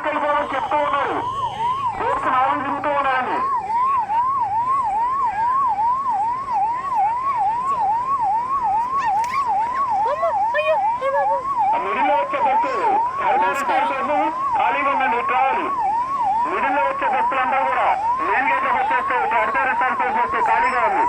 వెళ్ళిపోవాలని చెప్తూ ఉన్నారు. రోడ్స్ నాలుగు తిరుగుతూ ఉన్నారండి. మిడిల్లో వచ్చే బస్సు ఖాళీగా ఉందండి, రావాలి. మిడిల్లో వచ్చే బస్సులందరూ కూడా మెయిన్ గేట్ వచ్చేస్తే అడిదారి సర్వీస్ వస్తే ఖాళీగా ఉంది.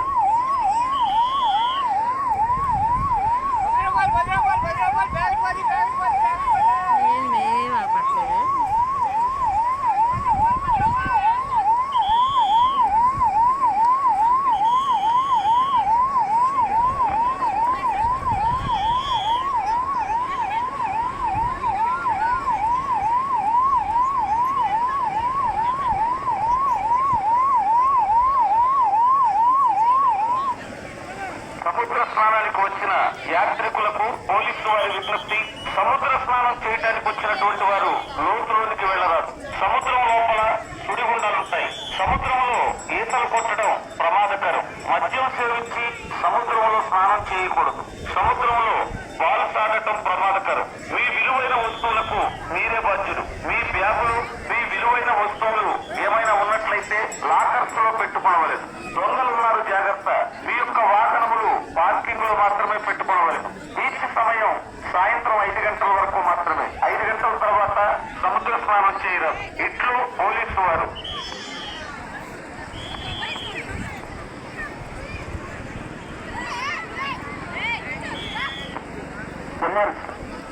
సముద్ర స్నానానికి వచ్చిన యాత్రికులకు పోలీసు వారి విజ్ఞప్తి: సముద్ర స్నానం చేయడానికి వచ్చినటువంటి వారు లోతులోనికి వెళ్లరాదు. సముద్రం లోపల సుడిగుండాలుంటాయి. సముద్రంలో ఈతలు కొట్టడం ప్రమాదకరం. మద్యం సేవించి సముద్రంలో స్నానం చేయకూడదు. సముద్రంలో బాలు సాగటం ప్రమాదకరం. మీ విలువైన వస్తువులకు మీరే బాధ్యులు. మీ బ్యాగులు, మీ విలువైన వస్తువులు ఏమైనా ఉన్నట్లయితే లాకర్స్ లో పెట్టుకోవలేదు. దొంగలు ఉన్నారు, జాగ్రత్త. మీ యొక్క వాహనములు పార్కింగ్ లో మాత్రమే పెట్టుకోవలేదు. బీచ్ సమయం సాయంత్రం 5 గంటల వరకు మాత్రమే. 5 గంటల తర్వాత సముద్ర స్నానం చేయడం. ఇట్లు పోలీసు వారు.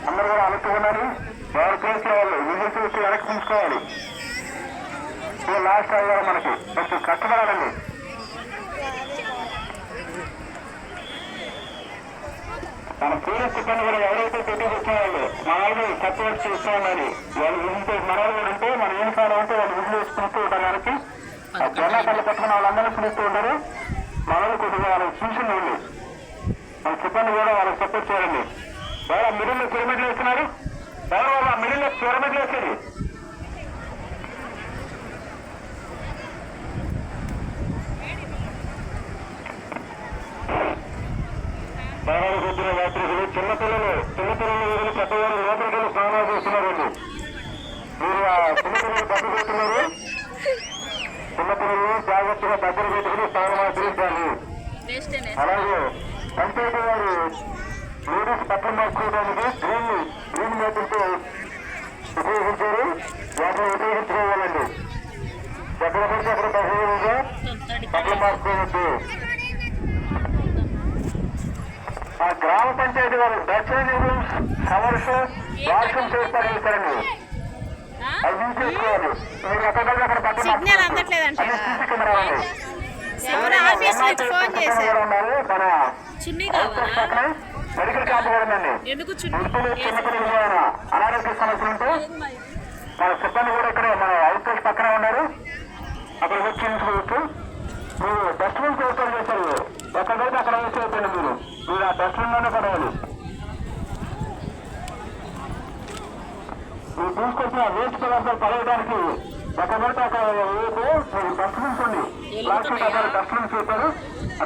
అందరూ కూడా అనుకున్నారు. వారు చేసే వాళ్ళు విజిల్ చూసి వెనక్కి తీసుకోవాలి. లాస్ట్ అయ్యారు మనకి. కొంచెం కష్టపడాలండి. మన పోలీస్ సిబ్బంది కూడా ఎవరైతే పెట్టేసి వచ్చేవాళ్ళు మనల్ని సపోర్ట్ చేస్తూ ఉండాలి. వాళ్ళు విజిల్ మన వాళ్ళు ఉంటే మన యూనిఫామ్ ఉంటే వాళ్ళు విజిల్ వేసుకుంటూ ఉంటారు. మనకి ఆ జెండా కళ్ళు పట్టుకుని వాళ్ళందరూ పిలుస్తూ ఉంటారు. మనల్ని కొద్దిగా వాళ్ళకి సూచనలు ఉంది. మన సిబ్బంది కూడా వాళ్ళకి సపోర్ట్ చేయాలండి. ఎవరు మిడిల్లో పిరమిడ్లు వేస్తున్నారు? ఎవరు వాళ్ళు ఆ మిడిల్లో పిరమిడ్లు వేసేది? బాగాలకు వచ్చిన యాత్రికులు చిన్నపిల్లలు వదిలి పెద్దవారు లోపలికి వెళ్ళి స్నానాలు చేస్తున్నారండి. మీరు ఆ చిన్నపిల్లలు తప్పిపోతున్నారు. చిన్నపిల్లలు జాగ్రత్తగా దగ్గర పెట్టుకుని స్నానం ఆచరించాలి. అలాగే పంచాయతీ వారు లేడీస్ పక్కన మార్చుకోవడానికి గ్రీన్ మేతులతో ఉపయోగించారు. వాటిని ఉపయోగించుకోవాలండి. ఎక్కడ పడితే అక్కడ బహిరంగంగా పక్కన మార్చుకోవద్దు. ఆ గ్రామ పంచాయతీ వారు డ్రెస్సింగ్ రూమ్స్, షవర్స్, వాష్రూమ్స్ ఏర్పాటు చేశారండి. అవి తీసుకోవాలి. మీరు ఎక్కడికి అక్కడ పక్కన సీసీ కెమెరా ఉంది. పక్కన మెడికల్ క్యాంప్ కూడా ఉందండి. వృద్ధులు, చిన్నపిల్లలు అనారోగ్య సమస్యలు ఉంటే మన సిబ్బంది కూడా ఇక్కడ మన అవుట్ పోస్ట్ పక్కన ఉన్నారు. అక్కడ వచ్చి ఇంచుకోవచ్చు. మీరు డస్ట్బిన్స్ ఏర్పాటు చేశారు. ఎక్కడైతే అక్కడ వేసేయండి. మీరు ఆ డస్ట్బిన్ లోనే పడవాలి. మీరు తీసుకొచ్చిన వేస్ట్ పదార్థాలు పడేయడానికి ఎక్కడైతే అక్కడ వేయకు. డస్ట్బిన్స్ ఉంది. ప్లాస్టిక్ అక్కడ డస్ట్బిన్స్ చెప్పారు. ఆ